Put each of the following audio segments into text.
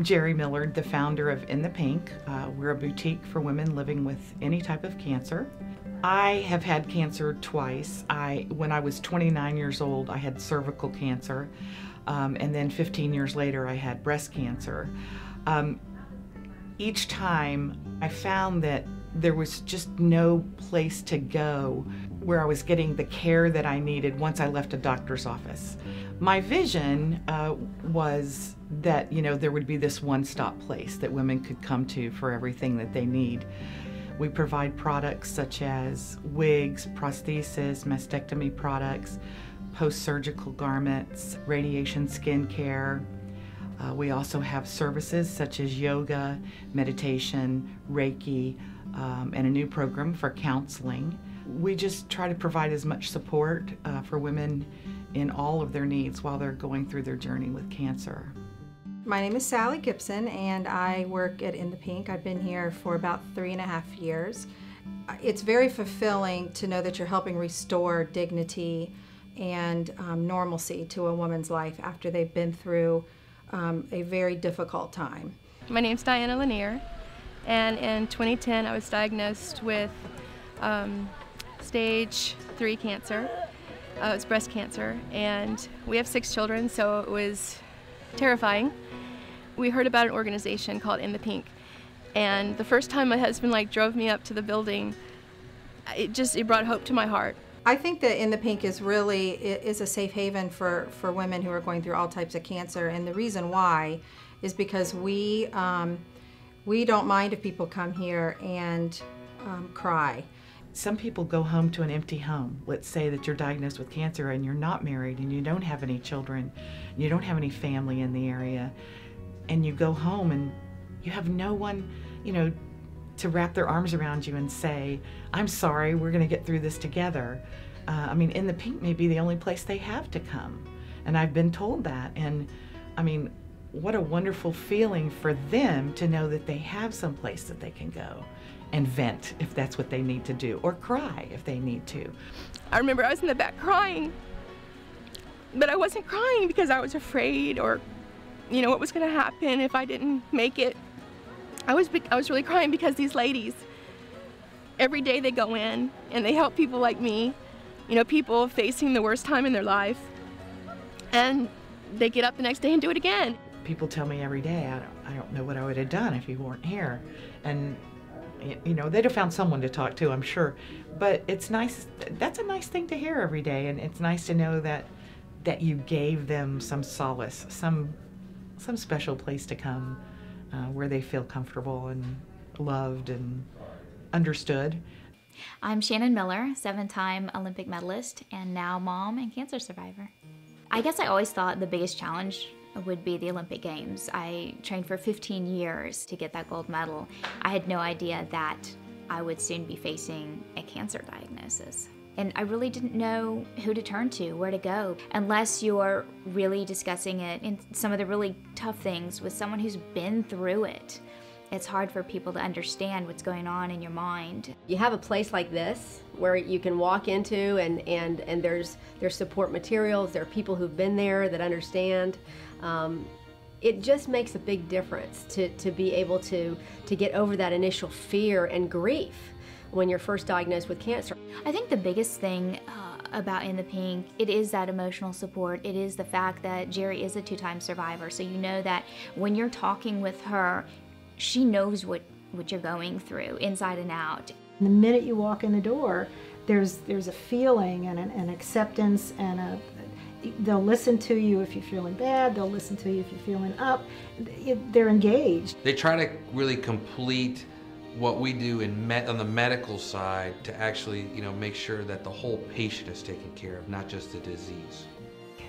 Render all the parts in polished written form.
I'm Cheryl Miller, the founder of In the Pink. We're a boutique for women living with any type of cancer. I have had cancer twice. When I was 29 years old, I had cervical cancer, and then 15 years later, I had breast cancer. Each time, I found that there was just no place to go where I was getting the care that I needed once I left a doctor's office. My vision was that, there would be this one-stop place that women could come to for everything that they need. We provide products such as wigs, prosthesis, mastectomy products, post-surgical garments, radiation skin care. We also have services such as yoga, meditation, Reiki, and a new program for counseling. We just try to provide as much support for women in all of their needs while they're going through their journey with cancer. My name is Sally Gibson and I work at In the Pink. I've been here for about 3.5 years. It's very fulfilling to know that you're helping restore dignity and normalcy to a woman's life after they've been through a very difficult time. My name's Diana Lanier, and in 2010 I was diagnosed with stage 3 cancer. It's breast cancer, and we have 6 children, so it was terrifying. We heard about an organization called In the Pink, and the first time my husband drove me up to the building, it brought hope to my heart. I think that In the Pink is a safe haven for women who are going through all types of cancer, and the reason why is because we don't mind if people come here and cry. Some people go home to an empty home. Let's say that you're diagnosed with cancer and you're not married and you don't have any children, you don't have any family in the area, and you go home and you have no one, to wrap their arms around you and say, I'm sorry, we're going to get through this together. In the Pink may be the only place they have to come. And I've been told that. And what a wonderful feeling for them to know that they have some place that they can go and vent if that's what they need to do, or cry if they need to. I remember I was in the back crying, but I wasn't crying because I was afraid or, what was going to happen if I didn't make it. I was really crying because these ladies, every day they go in and they help people like me, people facing the worst time in their life, and they get up the next day and do it again. People tell me every day, I don't know what I would have done if you weren't here. And they'd have found someone to talk to, I'm sure. But it's nice, that's a nice thing to hear every day, and it's nice to know that you gave them some solace, some special place to come where they feel comfortable and loved and understood. I'm Shannon Miller, 7-time Olympic medalist and now mom and cancer survivor. I guess I always thought the biggest challenge would be the Olympic Games. I trained for 15 years to get that gold medal. I had no idea that I would soon be facing a cancer diagnosis. And I really didn't know who to turn to, where to go, unless you're really discussing it and some of the really tough things with someone who's been through it. It's hard for people to understand what's going on in your mind. You have a place like this where you can walk into and there's support materials, there are people who've been there that understand. It just makes a big difference to be able to get over that initial fear and grief when you're first diagnosed with cancer. I think the biggest thing about In the Pink, it is that emotional support. It is the fact that Jerry is a 2-time survivor, so you know that when you're talking with her, she knows what you're going through inside and out. The minute you walk in the door, there's a feeling and an acceptance, and they'll listen to you if you're feeling bad, they'll listen to you if you're feeling up. They're engaged. They try to really complete what we do on the medical side to actually, make sure that the whole patient is taken care of, not just the disease.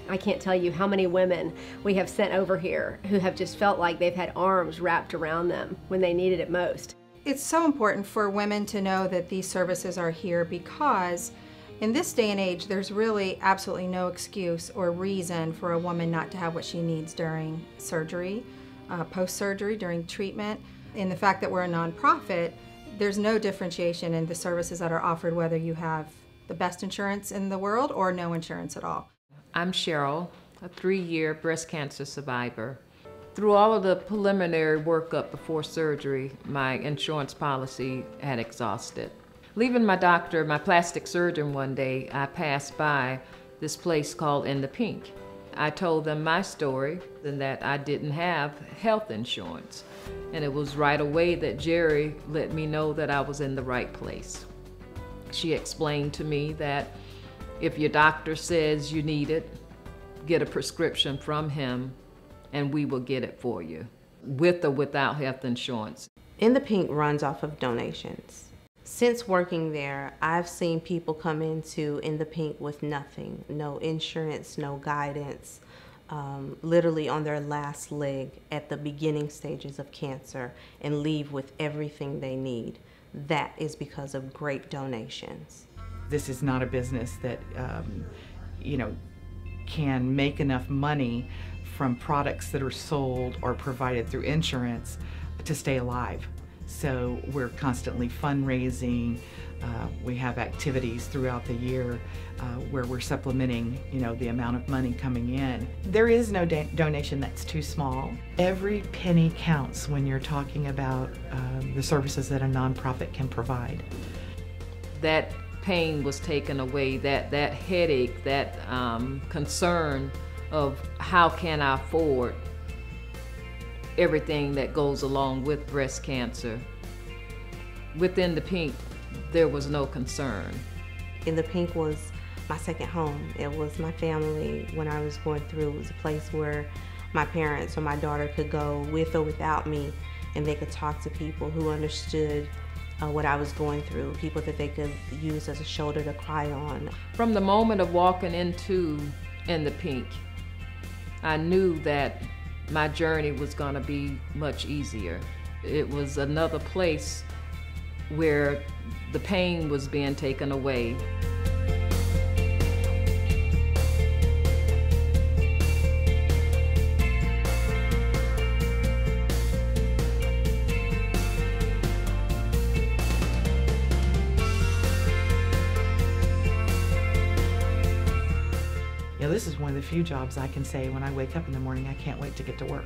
I can't tell you how many women we have sent over here who have just felt like they've had arms wrapped around them when they needed it most. It's so important for women to know that these services are here because in this day and age, there's really absolutely no excuse or reason for a woman not to have what she needs during surgery, post-surgery, during treatment. In the fact that we're a nonprofit, there's no differentiation in the services that are offered, whether you have the best insurance in the world or no insurance at all. I'm Cheryl, a 3-year breast cancer survivor. Through all of the preliminary workup before surgery, my insurance policy had exhausted. Leaving my doctor, my plastic surgeon one day, I passed by this place called In the Pink. I told them my story and that I didn't have health insurance. And it was right away that Jerry let me know that I was in the right place. She explained to me that if your doctor says you need it, get a prescription from him and we will get it for you, with or without health insurance. In the Pink runs off of donations. Since working there, I've seen people come into In the Pink with nothing, no insurance, no guidance, literally on their last leg at the beginning stages of cancer, and leave with everything they need. That is because of great donations. This is not a business that, can make enough money from products that are sold or provided through insurance to stay alive. So we're constantly fundraising. We have activities throughout the year where we're supplementing, the amount of money coming in. There is no donation that's too small. Every penny counts when you're talking about the services that a nonprofit can provide. That pain was taken away, that headache, that concern of how can I afford everything that goes along with breast cancer. Within the Pink, there was no concern. In the Pink was my second home. It was my family when I was going through. It was a place where my parents or my daughter could go with or without me, and they could talk to people who understood what I was going through, people that they could use as a shoulder to cry on. From the moment of walking into In the Pink, I knew that my journey was going to be much easier. It was another place where the pain was being taken away. This is one of the few jobs I can say when I wake up in the morning, I can't wait to get to work.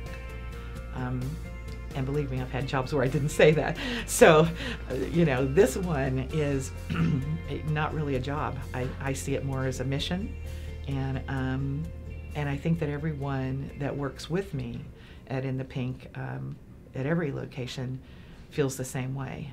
And believe me, I've had jobs where I didn't say that. So, this one is not really a job. I see it more as a mission, and I think that everyone that works with me at In the Pink, at every location, feels the same way.